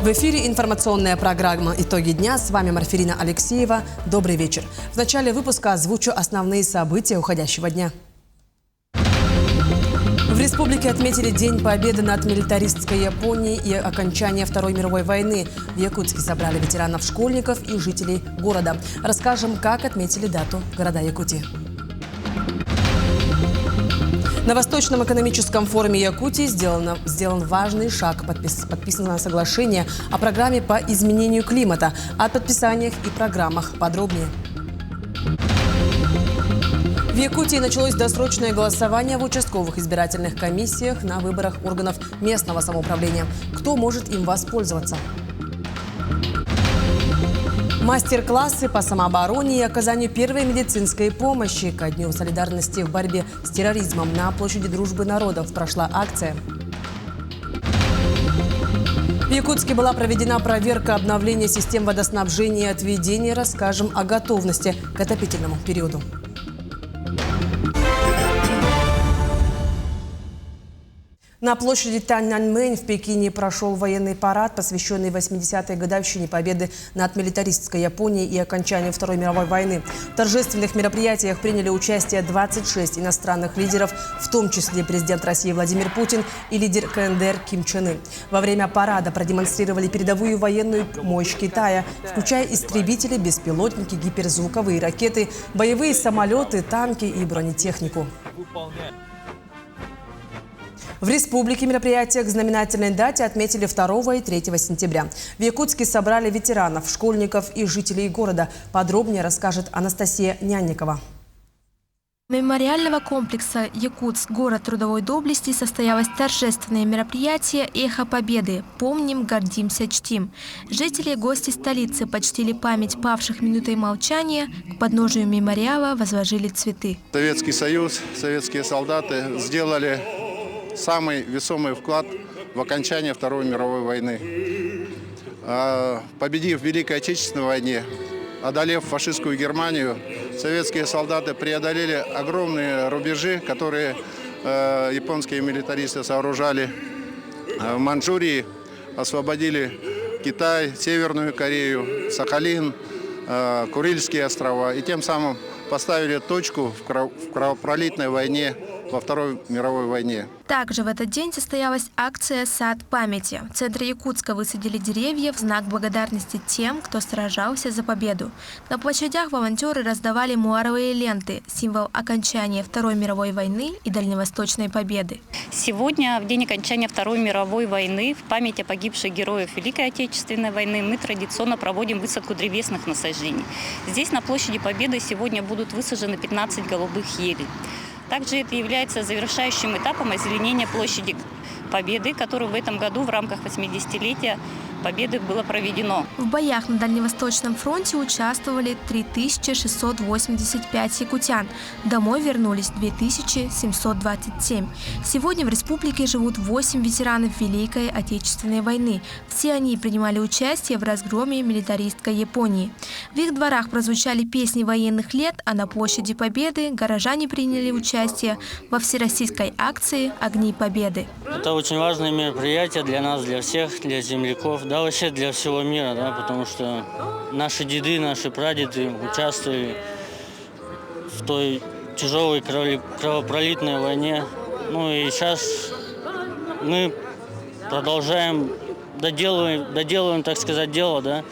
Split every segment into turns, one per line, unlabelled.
В эфире информационная программа «Итоги дня». С вами Марфирина Алексеева. Добрый вечер. В начале выпуска озвучу основные события уходящего дня. В республике отметили День Победы над милитаристской Японией и окончание Второй мировой войны. В Якутске собрали ветеранов-школьников и жителей города. Расскажем, как отметили дату города Якутии. На Восточном экономическом форуме Якутии сделан важный шаг. Подписано соглашение о программе по изменению климата. О подписаниях и программах подробнее. В Якутии началось досрочное голосование в участковых избирательных комиссиях на выборах органов местного самоуправления. Кто может им воспользоваться? Мастер-классы по самообороне и оказанию первой медицинской помощи. Ко Дню солидарности в борьбе с терроризмом на площади Дружбы народов прошла акция. В Якутске была проведена проверка обновления систем водоснабжения и отведения. Расскажем о готовности к отопительному периоду. На площади Тяньаньмэнь в Пекине прошел военный парад, посвященный 80-й годовщине победы над милитаристской Японией и окончанию Второй мировой войны. В торжественных мероприятиях приняли участие 26 иностранных лидеров, в том числе президент России Владимир Путин и лидер КНДР Ким Чен Ын. Во время парада продемонстрировали передовую военную мощь Китая, включая истребители, беспилотники, гиперзвуковые ракеты, боевые самолеты, танки и бронетехнику. В республике мероприятия к знаменательной дате отметили 2 и 3 сентября. В Якутске собрали ветеранов, школьников и жителей города. Подробнее расскажет Анастасия Нянникова.
Мемориального комплекса «Якутск. Город трудовой доблести» состоялось торжественное мероприятие «Эхо Победы. Помним, гордимся, чтим». Жители и гости столицы почтили память павших минутой молчания, к подножию мемориала возложили цветы.
Советский Союз, советские солдаты сделали самый весомый вклад в окончание Второй мировой войны. Победив в Великой Отечественной войне, одолев фашистскую Германию, советские солдаты преодолели огромные рубежи, которые японские милитаристы сооружали в Манчжурии, освободили Китай, Северную Корею, Сахалин, Курильские острова и тем самым поставили точку в кровопролитной войне во Второй мировой войне.
Также в этот день состоялась акция «Сад памяти». В центре Якутска высадили деревья в знак благодарности тем, кто сражался за победу. На площадях волонтеры раздавали муаровые ленты – символ окончания Второй мировой войны и дальневосточной победы.
Сегодня, в день окончания Второй мировой войны, в память о погибших героев Великой Отечественной войны, мы традиционно проводим высадку древесных насаждений. Здесь, на площади Победы, сегодня будут высажены 15 голубых елей. Также это является завершающим этапом озеленения площади Победы, которую в этом году в рамках 80-летия Победы было проведено.
В боях на Дальневосточном фронте участвовали 3685 якутян. Домой вернулись 2727. Сегодня в республике живут 8 ветеранов Великой Отечественной войны. Все они принимали участие в разгроме милитаристской Японии. В их дворах прозвучали песни военных лет, а на площади Победы горожане приняли участие во всероссийской акции «Огни Победы».
Это очень важное мероприятие для нас, для всех, для земляков. Да, вообще для всего мира, да, потому что наши деды, наши прадеды участвовали в той тяжелой кровопролитной войне. Ну и сейчас мы продолжаем, доделываем, так сказать, дело, да,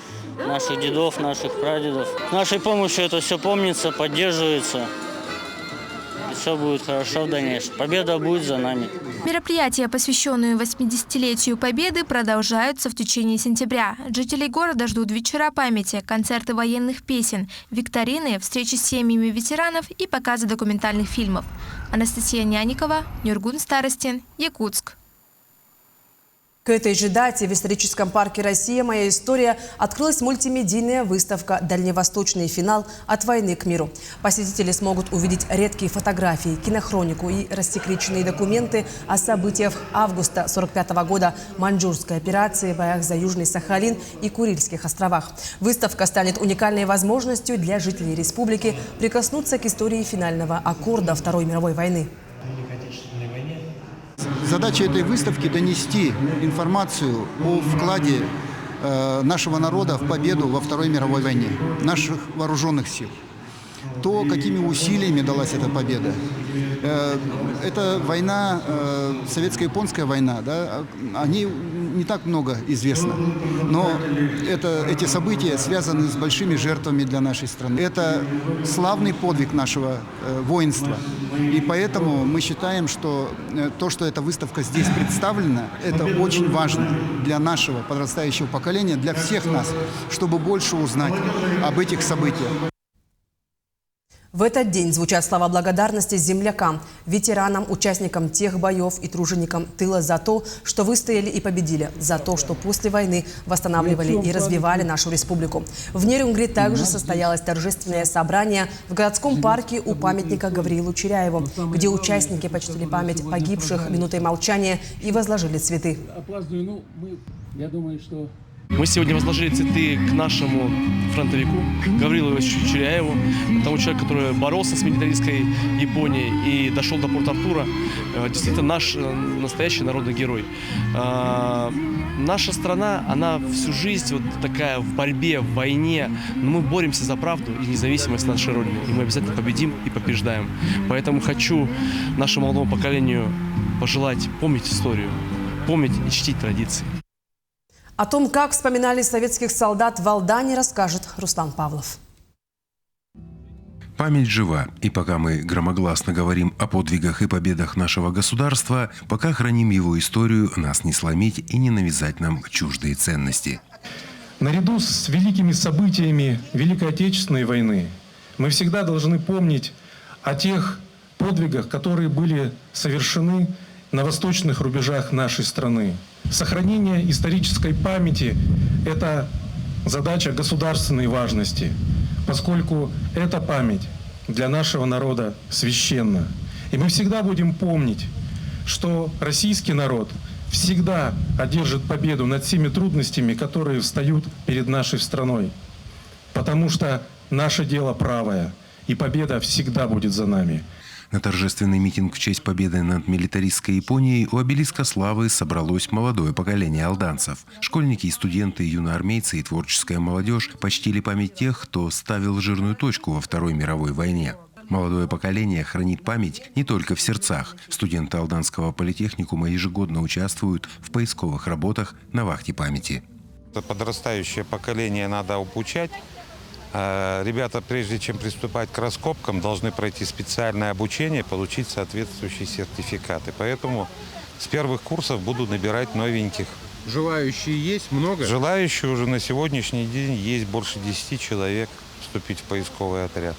наших дедов, наших прадедов. С нашей помощью это все помнится, поддерживается. И все будет хорошо в дальнейшем. Победа будет за нами.
Мероприятия, посвященные 80-летию Победы, продолжаются в течение сентября. Жителей города ждут вечера памяти, концерты военных песен, викторины, встречи с семьями ветеранов и показы документальных фильмов. Анастасия Нянникова, Нюргун Старостин, Якутск.
К этой же дате в историческом парке «Россия. Моя история» открылась мультимедийная выставка «Дальневосточный финал. От войны к миру». Посетители смогут увидеть редкие фотографии, кинохронику и рассекреченные документы о событиях августа 1945 года, маньчжурской операции, боях за Южный Сахалин и Курильских островах. Выставка станет уникальной возможностью для жителей республики прикоснуться к истории финального аккорда Второй мировой войны.
Задача этой выставки – донести информацию о вкладе нашего народа в победу во Второй мировой войне, наших вооруженных сил. То, какими усилиями далась эта победа. Это война, советско-японская война, да, о ней не так много известно. Но эти события связаны с большими жертвами для нашей страны. Это славный подвиг нашего воинства. И поэтому мы считаем, что то, что эта выставка здесь представлена, это очень важно для нашего подрастающего поколения, для всех нас, чтобы больше узнать об этих событиях.
В этот день звучат слова благодарности землякам, ветеранам, участникам тех боев и труженикам тыла за то, что выстояли и победили, за то, что после войны восстанавливали и развивали нашу республику. В Нерюнгри также состоялось торжественное собрание в городском парке у памятника Гавриилу Чиряеву, где участники почтили память погибших минутой молчания и возложили цветы.
Я думаю, что... Мы сегодня возложили цветы к нашему фронтовику Гавриилу Чиряеву, тому человеку, который боролся с милитаристской Японией и дошел до Порт-Артура. Действительно, наш настоящий народный герой. Наша страна, она всю жизнь вот такая в борьбе, в войне, но мы боремся за правду и независимость нашей Родины, и мы обязательно победим и побеждаем. Поэтому хочу нашему молодому поколению пожелать помнить историю, помнить и чтить традиции.
О том, как вспоминали советских солдат в Алдане, расскажет Руслан Павлов.
Память жива, и пока мы громогласно говорим о подвигах и победах нашего государства, пока храним его историю, нас не сломить и не навязать нам чуждые ценности.
Наряду с великими событиями Великой Отечественной войны мы всегда должны помнить о тех подвигах, которые были совершены на восточных рубежах нашей страны. Сохранение исторической памяти – это задача государственной важности, поскольку эта память для нашего народа священна. И мы всегда будем помнить, что российский народ всегда одержит победу над всеми трудностями, которые встают перед нашей страной. Потому что наше дело правое, и победа всегда будет за нами.
На торжественный митинг в честь победы над милитаристской Японией у обелиска славы собралось молодое поколение алданцев. Школьники и студенты, юноармейцы и творческая молодежь почтили память тех, кто ставил жирную точку во Второй мировой войне. Молодое поколение хранит память не только в сердцах. Студенты Алданского политехникума ежегодно участвуют в поисковых работах на вахте памяти.
Подрастающее поколение надо обучать. Ребята, прежде чем приступать к раскопкам, должны пройти специальное обучение, получить соответствующие сертификаты. Поэтому с первых курсов буду набирать новеньких.
Желающие есть много?
Желающие уже на сегодняшний день есть больше 10 человек вступить в поисковый отряд.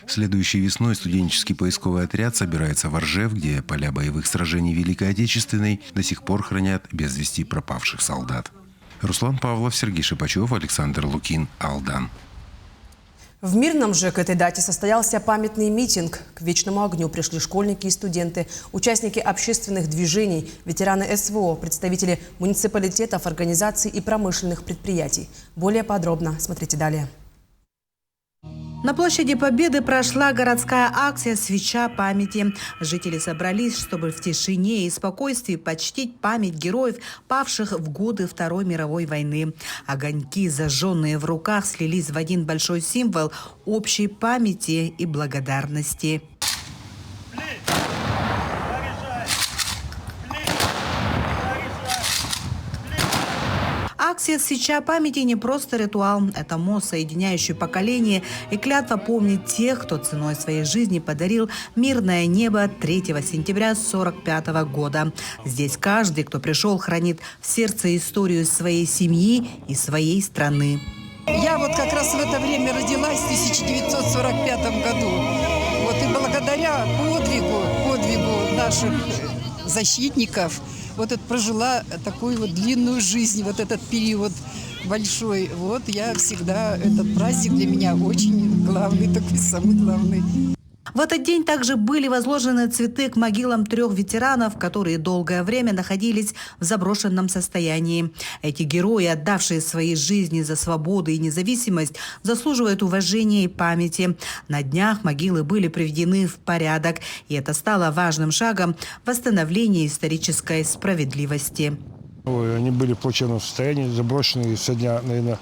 Следующей весной студенческий поисковый отряд собирается в Оржев, где поля боевых сражений Великой Отечественной до сих пор хранят без вести пропавших солдат. Руслан Павлов, Сергей Шипачев, Александр Лукин, Алдан.
В Мирном же к этой дате состоялся памятный митинг. К вечному огню пришли школьники и студенты, участники общественных движений, ветераны СВО, представители муниципалитетов, организаций и промышленных предприятий. Более подробно смотрите далее.
На площади Победы прошла городская акция «Свеча памяти». Жители собрались, чтобы в тишине и спокойствии почтить память героев, павших в годы Второй мировой войны. Огоньки, зажженные в руках, слились в один большой символ общей памяти и благодарности. Акция «Свеча памяти» не просто ритуал. Это мост, соединяющий поколения, и клятва помнить тех, кто ценой своей жизни подарил мирное небо 3 сентября 1945 года. Здесь каждый, кто пришел, хранит в сердце историю своей семьи и своей страны.
Я вот как раз в это время родилась в 1945 году. Вот и благодаря подвигу наших защитников вот это прожила такую вот длинную жизнь, вот этот период большой. Вот я всегда, этот праздник для меня очень главный, такой самый главный.
В этот день также были возложены цветы к могилам 3 ветеранов, которые долгое время находились в заброшенном состоянии. Эти герои, отдавшие свои жизни за свободу и независимость, заслуживают уважения и памяти. На днях могилы были приведены в порядок, и это стало важным шагом в восстановлении исторической справедливости.
Они были в плачевном состоянии, заброшенные со дня, наверное,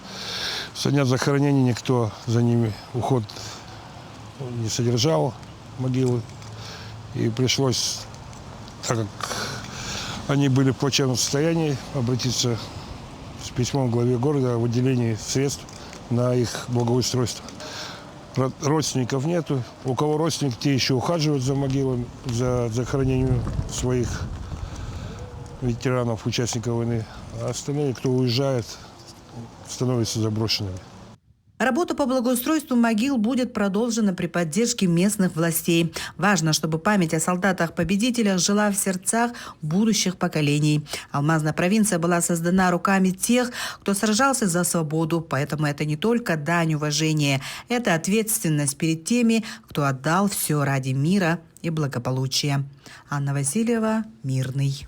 со дня захоронения никто за ними уход не содержал, могилы. И пришлось, так как они были в плачевном состоянии, обратиться с письмом к главе города о выделении средств на их благоустройство. Родственников нету. У кого родственники, те еще ухаживают за могилами, за захоронением своих ветеранов, участников войны. А остальные, кто уезжает, становятся заброшенными.
Работа по благоустройству могил будет продолжена при поддержке местных властей. Важно, чтобы память о солдатах-победителях жила в сердцах будущих поколений. Алмазная провинция была создана руками тех, кто сражался за свободу, поэтому это не только дань уважения, это ответственность перед теми, кто отдал все ради мира и благополучия. Анна Васильева, Мирный.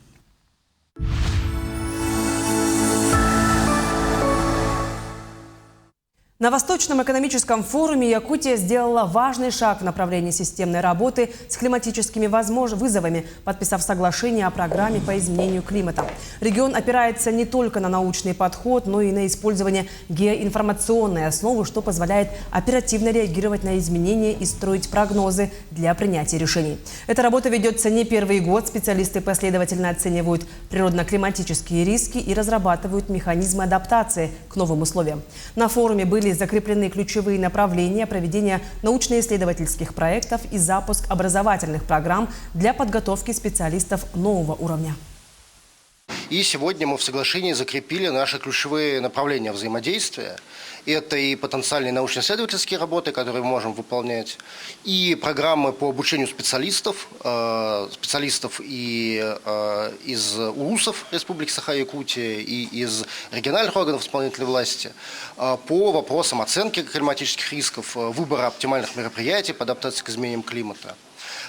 На Восточном экономическом форуме Якутия сделала важный шаг в направлении системной работы с климатическими вызовами, подписав соглашение о программе по изменению климата. Регион опирается не только на научный подход, но и на использование геоинформационной основы, что позволяет оперативно реагировать на изменения и строить прогнозы для принятия решений. Эта работа ведется не первый год. Специалисты последовательно оценивают природно-климатические риски и разрабатывают механизмы адаптации к новым условиям. На форуме были закреплены ключевые направления проведения научно-исследовательских проектов и запуск образовательных программ для подготовки специалистов нового уровня.
И сегодня мы в соглашении закрепили наши ключевые направления взаимодействия. Это и потенциальные научно-исследовательские работы, которые мы можем выполнять, и программы по обучению специалистов и из УУСов Республики Саха-Якутия, и из региональных органов исполнительной власти по вопросам оценки климатических рисков, выбора оптимальных мероприятий по адаптации к изменениям климата.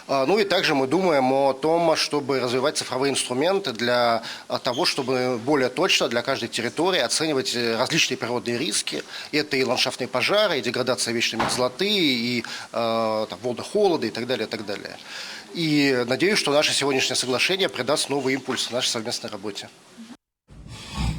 Ну и также мы думаем о том, чтобы развивать цифровые инструменты для того, чтобы более точно для каждой территории оценивать различные природные риски. Это и ландшафтные пожары, и деградация вечной мерзлоты, и волны холода и так далее, и так далее. И надеюсь, что наше сегодняшнее соглашение придаст новый импульс нашей совместной работе.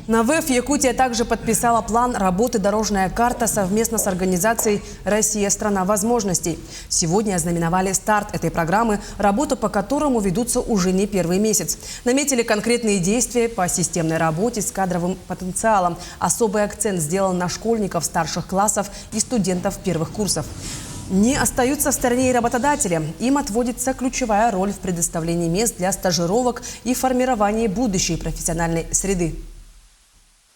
На ВЭФ Якутия также подписала план работы «Дорожная карта» совместно с организацией «Россия – страна возможностей». Сегодня ознаменовали старт этой программы, работа по которому ведутся уже не первый месяц. Наметили конкретные действия по системной работе с кадровым потенциалом. Особый акцент сделан на школьников старших классов и студентов первых курсов. Не остаются в стороне и работодатели. Им отводится ключевая роль в предоставлении мест для стажировок и формировании будущей профессиональной среды.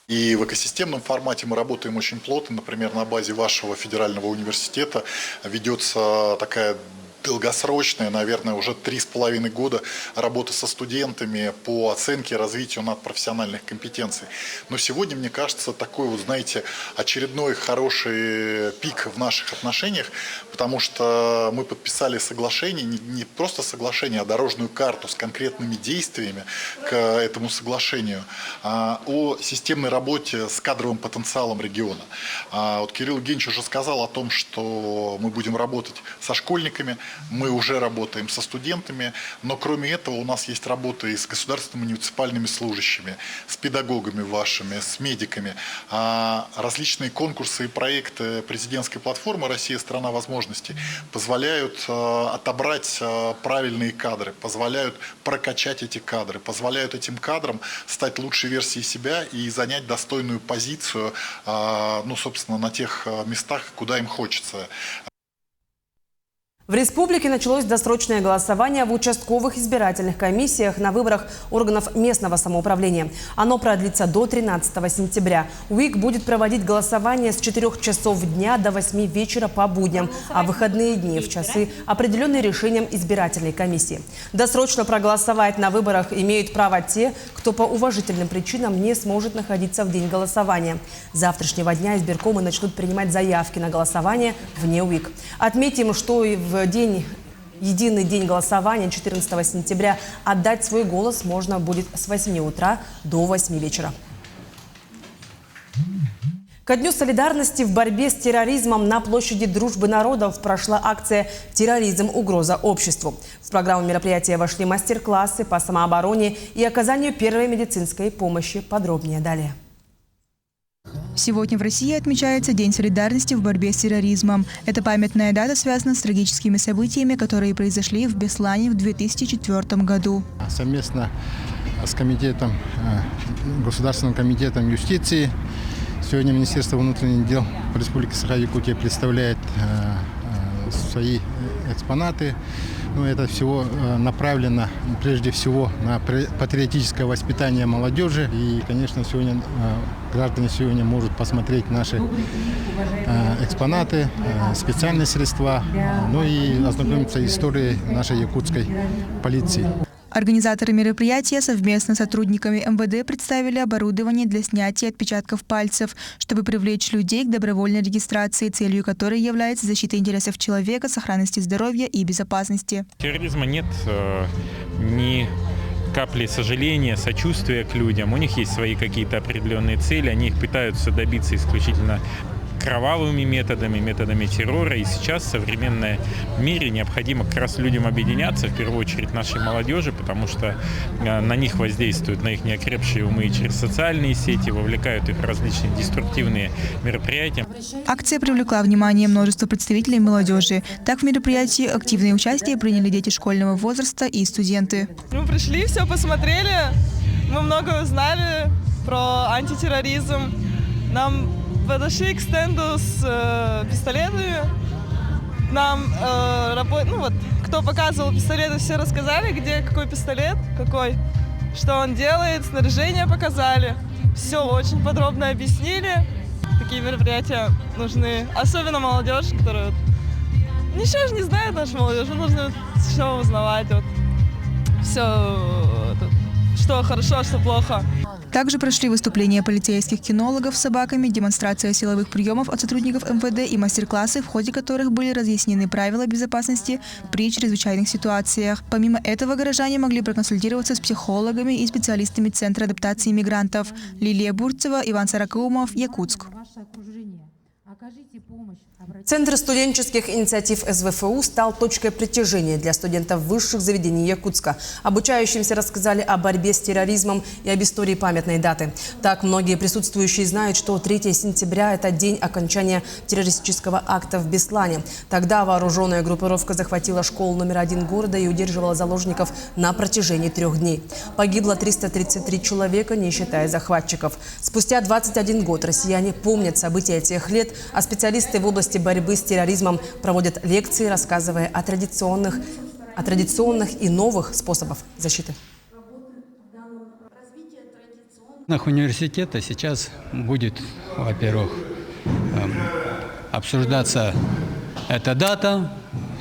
И в экосистемном формате мы работаем очень плотно. Например, на базе вашего федерального университета ведется такая долгосрочная, наверное, уже 3,5 года работы со студентами по оценке и развитию надпрофессиональных компетенций. Но сегодня, мне кажется, такой, вот, знаете, очередной хороший пик в наших отношениях, потому что мы подписали соглашение, не просто соглашение, а дорожную карту с конкретными действиями к этому соглашению о системной работе с кадровым потенциалом региона. Вот Кирилл Евгеньевич уже сказал о том, что мы будем работать со школьниками, мы уже работаем со студентами, но кроме этого у нас есть работа и с государственными муниципальными служащими, с педагогами вашими, с медиками. Различные конкурсы и проекты президентской платформы «Россия – страна возможностей» позволяют отобрать правильные кадры, позволяют прокачать эти кадры, позволяют этим кадрам стать лучшей версией себя и занять достойную позицию, ну, собственно, на тех местах, куда им хочется.
В республике началось досрочное голосование в участковых избирательных комиссиях на выборах органов местного самоуправления. Оно продлится до 13 сентября. УИК будет проводить голосование с 4 часов дня до 8 вечера по будням, а в выходные дни в часы, определенные решением избирательной комиссии. Досрочно проголосовать на выборах имеют право те, кто по уважительным причинам не сможет находиться в день голосования. С завтрашнего дня избиркомы начнут принимать заявки на голосование вне УИК. Отметим, что и в единый день голосования 14 сентября отдать свой голос можно будет с 8 утра до 8 вечера. Ко Дню солидарности в борьбе с терроризмом на площади Дружбы народов прошла акция «Терроризм. Угроза обществу». В программу мероприятия вошли мастер-классы по самообороне и оказанию первой медицинской помощи. Подробнее далее.
Сегодня в России отмечается День солидарности в борьбе с терроризмом. Эта памятная дата связана с трагическими событиями, которые произошли в Беслане в 2004 году.
Совместно с комитетом, Государственным комитетом юстиции сегодня Министерство внутренних дел Республики Саха-Якутия представляет свои экспонаты. Но это всего направлено прежде всего на патриотическое воспитание молодежи. И, конечно, сегодня граждане сегодня могут посмотреть наши экспонаты, специальные средства, ну и ознакомиться с историей нашей якутской полиции.
Организаторы мероприятия совместно с сотрудниками МВД представили оборудование для снятия отпечатков пальцев, чтобы привлечь людей к добровольной регистрации, целью которой является защита интересов человека, сохранности здоровья и безопасности.
Терроризма нет ни капли сожаления, сочувствия к людям. У них есть свои какие-то определенные цели, они их пытаются добиться исключительно кровавыми методами, методами террора. И сейчас в современном мире необходимо как раз людям объединяться, в первую очередь нашей молодежи, потому что на них воздействуют, на их неокрепшие умы через социальные сети, вовлекают их в различные деструктивные мероприятия.
Акция привлекла внимание множества представителей молодежи. Так в мероприятии активное участие приняли дети школьного возраста и студенты.
Мы пришли, все посмотрели, мы много узнали про антитерроризм. Нам подошли к стенду с пистолетами. Нам кто показывал пистолеты, все рассказали, где какой пистолет, что он делает, снаряжение показали. Все очень подробно объяснили. Такие мероприятия нужны, особенно молодежь, которая ничего же не знает, наша молодежь. Мы должны все узнавать, все, что хорошо, что плохо.
Также прошли выступления полицейских кинологов с собаками, демонстрация силовых приемов от сотрудников МВД и мастер-классы, в ходе которых были разъяснены правила безопасности при чрезвычайных ситуациях. Помимо этого, горожане могли проконсультироваться с психологами и специалистами Центра адаптации мигрантов. Лилия Бурцева, Иван Саракаумов, Якутск.
Центр студенческих инициатив СВФУ стал точкой притяжения для студентов высших заведений Якутска. Обучающимся рассказали о борьбе с терроризмом и об истории памятной даты. Так, многие присутствующие знают, что 3 сентября – это день окончания террористического акта в Беслане. Тогда вооруженная группировка захватила школу номер 1 города и удерживала заложников на протяжении 3 дней. Погибло 333 человека, не считая захватчиков. Спустя 21 год россияне помнят события тех лет, а специалисты в области борьбы с терроризмом проводят лекции, рассказывая о традиционных и новых способах защиты.
В университета сейчас будет, во-первых, обсуждаться эта дата,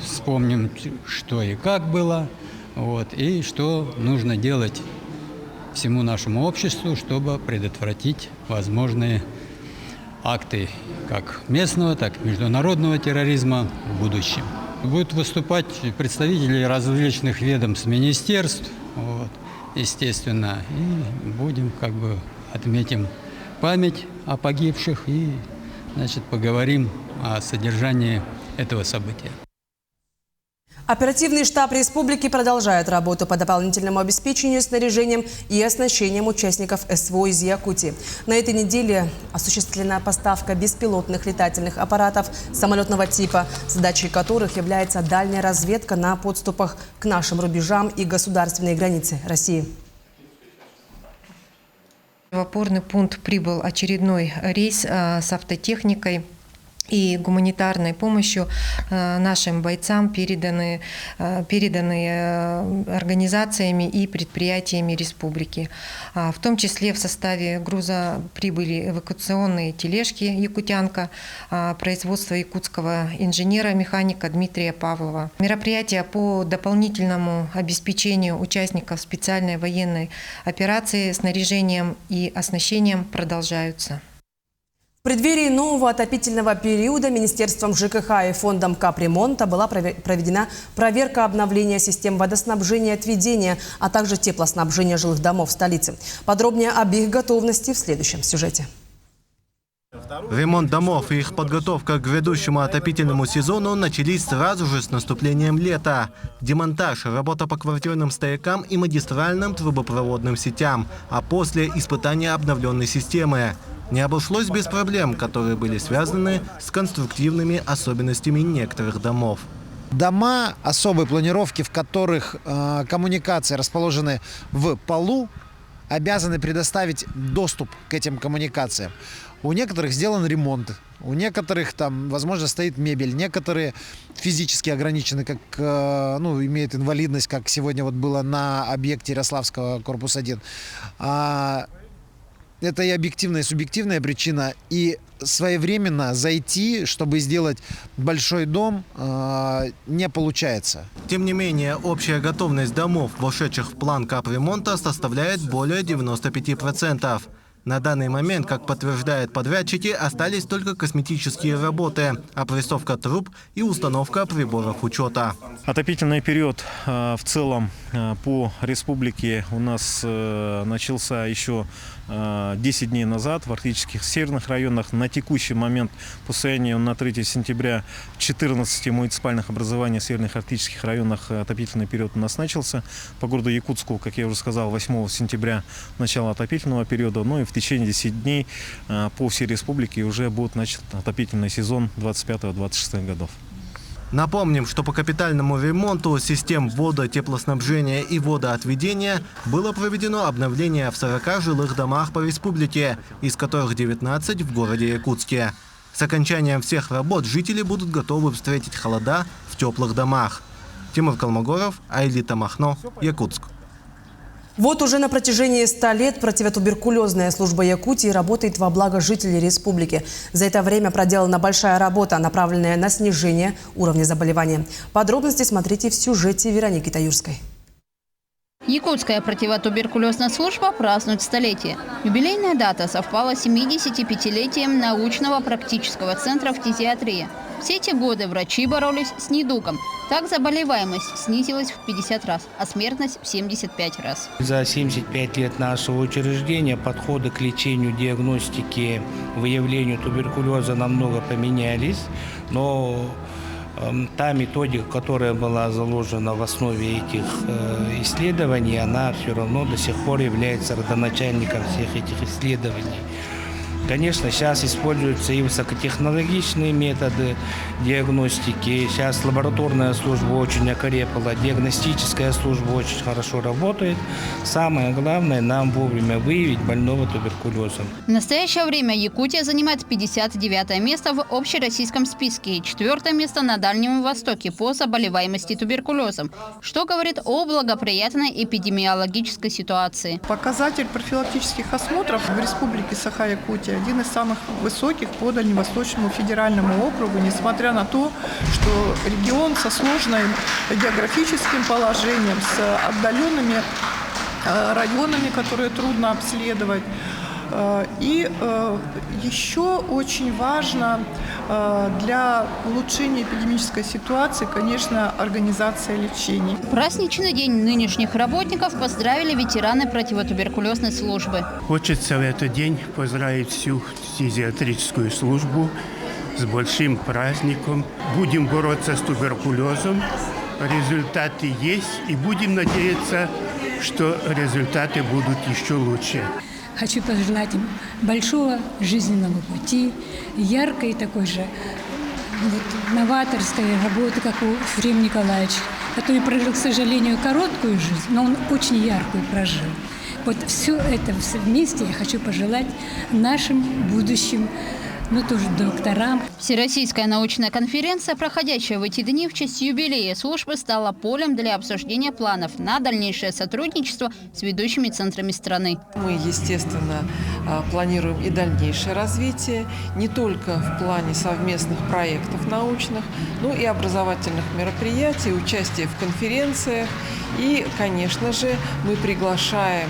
вспомним, что и как было, и что нужно делать всему нашему обществу, чтобы предотвратить возможные акты как местного, так и международного терроризма в будущем. Будут выступать представители различных ведомств, министерств, естественно, и будем отметим память о погибших и, поговорим о содержании этого события.
Оперативный штаб республики продолжает работу по дополнительному обеспечению снаряжением и оснащением участников СВО из Якутии. На этой неделе осуществлена поставка беспилотных летательных аппаратов самолетного типа, задачей которых является дальняя разведка на подступах к нашим рубежам и государственной границе России.
В опорный пункт прибыл очередной рейс с автотехникой и гуманитарной помощью нашим бойцам, переданные организациями и предприятиями республики. В том числе в составе груза прибыли эвакуационные тележки «Якутянка» производства якутского инженера-механика Дмитрия Павлова. Мероприятия по дополнительному обеспечению участников специальной военной операции снаряжением и оснащением продолжаются.
В преддверии нового отопительного периода Министерством ЖКХ и фондом капремонта была проведена проверка обновления систем водоснабжения и отведения, а также теплоснабжения жилых домов в столице. Подробнее об их готовности в следующем сюжете.
Ремонт домов и их подготовка к грядущему отопительному сезону начались сразу же с наступлением лета. Демонтаж, работа по квартирным стоякам и магистральным трубопроводным сетям, а после испытания обновленной системы. Не обошлось без проблем, которые были связаны с конструктивными особенностями некоторых домов.
Дома особой планировки, в которых коммуникации расположены в полу, обязаны предоставить доступ к этим коммуникациям. У некоторых сделан ремонт, у некоторых там, возможно, стоит мебель, некоторые физически ограничены, как, имеют инвалидность, как сегодня вот было на объекте Ярославского, корпус 1. Это и объективная, и субъективная причина. И своевременно зайти, чтобы сделать большой дом, не получается.
Тем не менее, общая готовность домов, вошедших в план капремонта, составляет более 95%. На данный момент, как подтверждают подрядчики, остались только косметические работы, опрессовка труб и установка приборов учета.
Отопительный период в целом по республике у нас начался еще 10 дней назад в арктических северных районах. На текущий момент, по состоянию на 3 сентября, в 14 муниципальных образованиях в северных арктических районах отопительный период у нас начался. По городу Якутску, как я уже сказал, 8 сентября начало отопительного периода. Ну и в течение 10 дней по всей республике уже будет начат отопительный сезон 25-26 годов.
Напомним, что по капитальному ремонту систем водо-теплоснабжения и водоотведения было проведено обновление в 40 жилых домах по республике, из которых 19 в городе Якутске. С окончанием всех работ жители будут готовы встретить холода в теплых домах. Тимур Калмогоров, Айлита Махно, Якутск.
Вот уже на протяжении 100 лет противотуберкулезная служба Якутии работает во благо жителей республики. За это время проделана большая работа, направленная на снижение уровня заболевания. Подробности смотрите в сюжете Вероники Таюрской.
Якутская противотуберкулезная служба празднует столетие. Юбилейная дата совпала с 75-летием научного практического центра фтизиатрии. Все эти годы врачи боролись с недугом. Так заболеваемость снизилась в 50 раз, а смертность в 75 раз.
За 75 лет нашего учреждения подходы к лечению, диагностике, выявлению туберкулеза намного поменялись, но та методика, которая была заложена в основе этих исследований, она все равно до сих пор является родоначальником всех этих исследований. Конечно, сейчас используются и высокотехнологичные методы диагностики. Сейчас лабораторная служба очень окрепла, диагностическая служба очень хорошо работает. Самое главное, нам вовремя выявить больного туберкулезом.
В настоящее время Якутия занимает 59 место в общероссийском списке и 4 место на Дальнем Востоке по заболеваемости туберкулезом, что говорит о благоприятной эпидемиологической ситуации.
Показатель профилактических осмотров в Республике Саха-Якутия один из самых высоких по Дальневосточному федеральному округу, несмотря на то, что регион со сложным географическим положением, с отдаленными районами, которые трудно обследовать. И еще очень важно для улучшения эпидемической ситуации, конечно, организация лечения.
Праздничный день нынешних работников поздравили ветераны противотуберкулезной службы.
Хочется в этот день поздравить всю фтизиатрическую службу с большим праздником. Будем бороться с туберкулезом. Результаты есть, и будем надеяться, что результаты будут еще лучше.
Хочу пожелать им большого жизненного пути, яркой такой же новаторской работы, как у Ефрема Николаевича, который прожил, к сожалению, короткую жизнь, но он очень яркую прожил. Вот все это вместе я хочу пожелать нашим будущим, тоже докторам.
Всероссийская научная конференция, проходящая в эти дни в честь юбилея службы, стала полем для обсуждения планов на дальнейшее сотрудничество с ведущими центрами страны.
Мы, естественно, планируем и дальнейшее развитие, не только в плане совместных проектов научных, но и образовательных мероприятий, участие в конференциях И, конечно же, мы приглашаем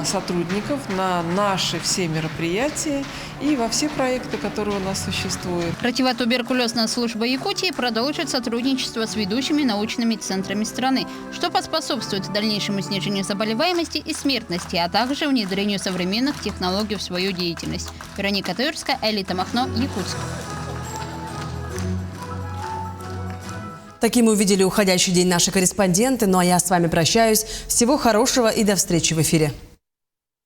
сотрудников на наши все мероприятия и во все проекты, которые у нас существуют.
Противотуберкулезная служба Якутии продолжит сотрудничество с ведущими научными центрами страны, что поспособствует дальнейшему снижению заболеваемости и смертности, а также внедрению современных технологий в свою деятельность. Вероника Таюрская, Элита Махно, Якутск.
Таким мы увидели уходящий день наши корреспонденты. Ну а я с вами прощаюсь. Всего хорошего и до встречи в эфире.